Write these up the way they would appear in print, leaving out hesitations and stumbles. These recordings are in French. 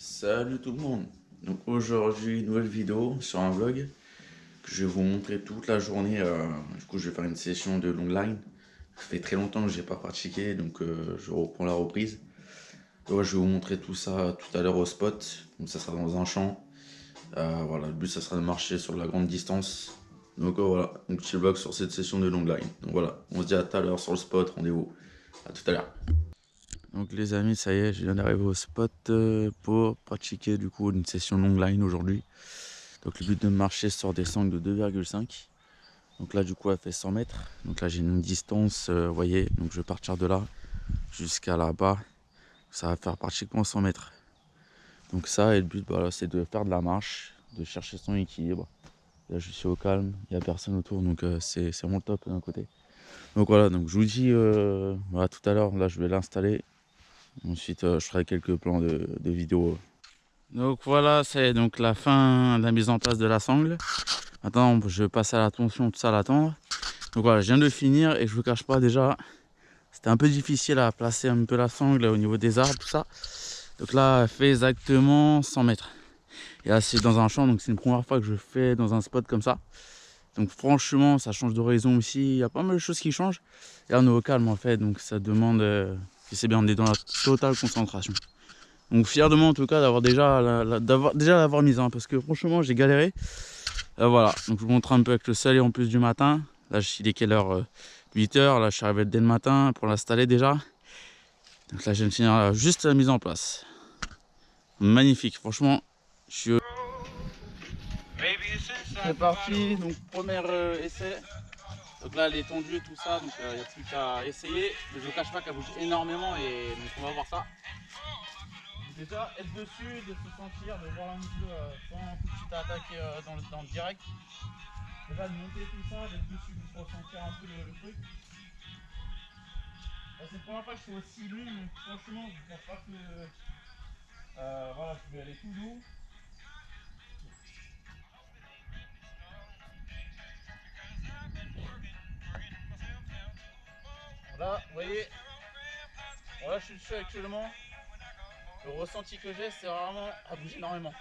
Salut tout le monde. Donc aujourd'hui, nouvelle vidéo sur un vlog que je vais vous montrer toute la journée. Du coup, je vais faire une session de long line. Ça fait très longtemps que j'ai pas pratiqué, donc je reprends la reprise. Et ouais, je vais vous montrer tout ça tout à l'heure au spot. Donc ça sera dans un champ. Voilà, le but ça sera de marcher sur la grande distance. Donc voilà, un petit vlog sur cette session de long line. Donc voilà, on se dit à tout à l'heure sur le spot. Rendez-vous. À tout à l'heure. Donc les amis, ça y est, je viens d'arriver au spot pour pratiquer du coup une session long line aujourd'hui. Donc le but de marcher sur des sangles de 2,5. Donc là du coup elle fait 100 mètres. Donc là j'ai une distance, vous voyez, donc je vais partir de là jusqu'à là-bas. Ça va faire pratiquement 100 mètres. Donc ça, et le but voilà, c'est de faire de la marche, de chercher son équilibre. Là je suis au calme, il n'y a personne autour, donc c'est vraiment le top d'un côté. Donc voilà, donc je vous dis voilà, tout à l'heure, là je vais l'installer. Ensuite je ferai quelques plans de vidéo. Donc voilà, c'est donc la fin de la mise en place de la sangle. Maintenant, je passe à la tension, tout ça à l'attendre. Donc voilà, je viens de finir et je vous cache pas déjà, c'était un peu difficile à placer un peu la sangle au niveau des arbres, tout ça. Donc là, elle fait exactement 100 mètres. Et là, c'est dans un champ, donc c'est une première fois que je fais dans un spot comme ça. Donc franchement, ça change d'horizon aussi. Il y a pas mal de choses qui changent. Et là, on est au calme en fait, donc ça demande que c'est bien, on est dans la totale concentration. Donc fier de moi en tout cas d'avoir déjà l'avoir mise, hein, parce que franchement, j'ai galéré. Voilà, donc je vous montre un peu avec le soleil en plus du matin. Là, il est quelle heure 8 h. Là, je suis arrivé dès le matin pour l'installer déjà. Donc là, je viens de finir juste la mise en place. Magnifique, franchement, je suis... C'est parti, donc premier essai. Donc là, elle est tendue, tout ça, donc il n'y a plus qu'à essayer. Mais je ne vous cache pas qu'elle bouge énormément et donc on va voir ça. Déjà, être dessus, de se sentir, de voir un peu sans tout de suite attaquer dans le direct. Déjà de monter tout ça, d'être dessus pour ressentir un peu le truc. C'est la première fois que je fais aussi long, donc franchement je ne pense pas que voilà, je vais aller tout doux. Là, vous voyez, voilà, je suis dessus actuellement. Le ressenti que j'ai, c'est vraiment à bouger énormément.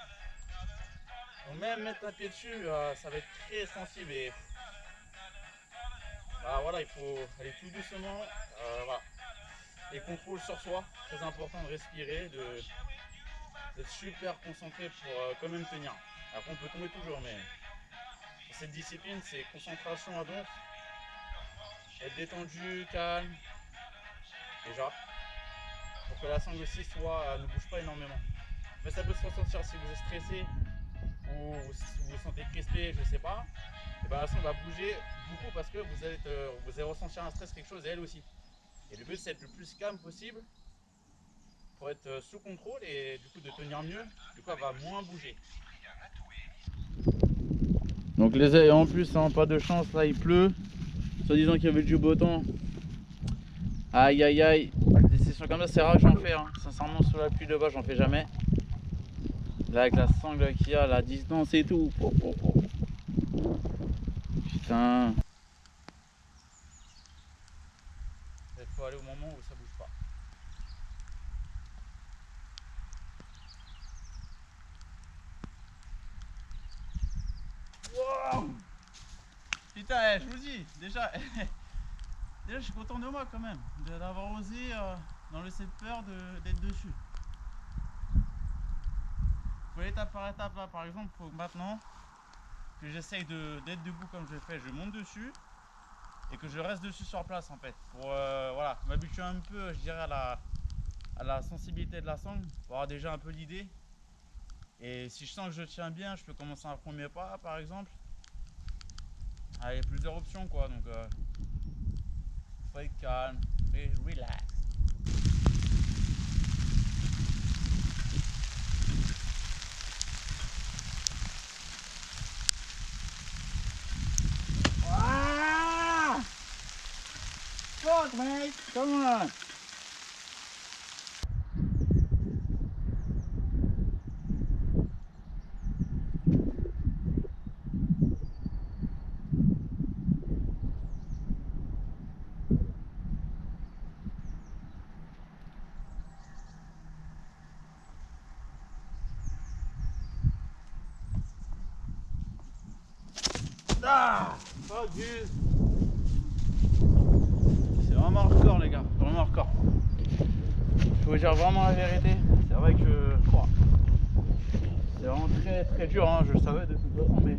Donc même mettre un pied dessus, ça va être très sensible et voilà, il faut aller tout doucement. Voilà. Et contrôle sur soi, très important de respirer, d'être super concentré pour quand même tenir. Après on peut tomber toujours, mais pour cette discipline c'est concentration à donf, être détendu, calme, déjà, pour que la sangle aussi ne bouge pas énormément. Mais ça peut se ressentir si vous êtes stressé ou vous vous sentez crispé, je sais pas, et ben la sangle va bouger beaucoup parce que vous allez ressentir un stress, quelque chose, et elle aussi. Et le but c'est d'être le plus calme possible pour être sous contrôle et du coup de tenir mieux, du coup elle va moins bouger. Donc les ailes en plus, hein, pas de chance, là il pleut, soit disant qu'il y avait du beau temps. Aïe aïe aïe, des sessions comme ça c'est rare que j'en fais, hein. Sincèrement sous la pluie de bas j'en fais jamais. Là avec la sangle qu'il y a, la distance et tout. Putain. Il faut aller au moment où ça bouge pas. Wow. Putain, je vous dis, déjà je suis content de moi quand même, d'avoir osé dans cette peur d'être dessus. Faut étape par étape là, par exemple, faut maintenant que j'essaye d'être debout comme je fais, je monte dessus et que je reste dessus sur place en fait, pour voilà, m'habituer un peu, je dirais, à la sensibilité de la sangle, pour avoir déjà un peu l'idée. Et si je sens que je tiens bien, je peux commencer un premier pas par exemple. Ah, il y a plusieurs options quoi, donc faut être calme et relax. Ah! Fuck mate, come on! Ah, c'est vraiment hardcore les gars, vraiment hardcore. Je vous dire vraiment la vérité, c'est vrai que c'est vraiment très très dur, hein, je le savais de toute façon, mais...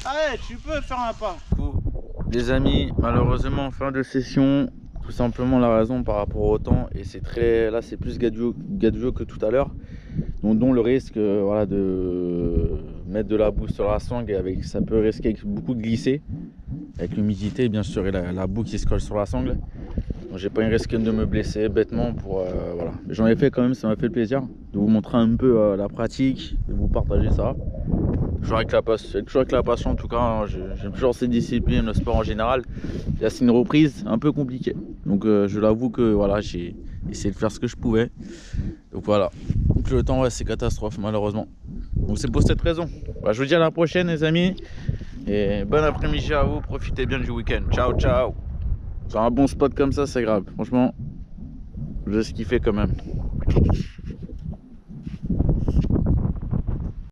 Allez, tu peux faire un pas. Les amis, malheureusement fin de session, tout simplement la raison par rapport au temps, et c'est très, là c'est plus gadget que tout à l'heure, dont le risque voilà, de mettre de la boue sur la sangle, et avec, ça peut risquer beaucoup de glisser avec l'humidité bien sûr et la boue qui se colle sur la sangle. Donc j'ai pas eu risque de me blesser bêtement pour voilà. J'en ai fait quand même, ça m'a fait plaisir de vous montrer un peu la pratique, de vous partager ça. Toujours avec la passion en tout cas, hein. J'aime toujours cette discipline, le sport en général. Là c'est une reprise un peu compliquée, donc je l'avoue que voilà, j'ai essayé de faire ce que je pouvais. Donc voilà, donc le temps ouais, c'est catastrophe malheureusement. Donc c'est pour cette raison. Bah, je vous dis à la prochaine les amis, et bon après-midi à vous, profitez bien du week-end. Ciao ciao. Sur un bon spot comme ça c'est grave, franchement je vais kiffer quand même.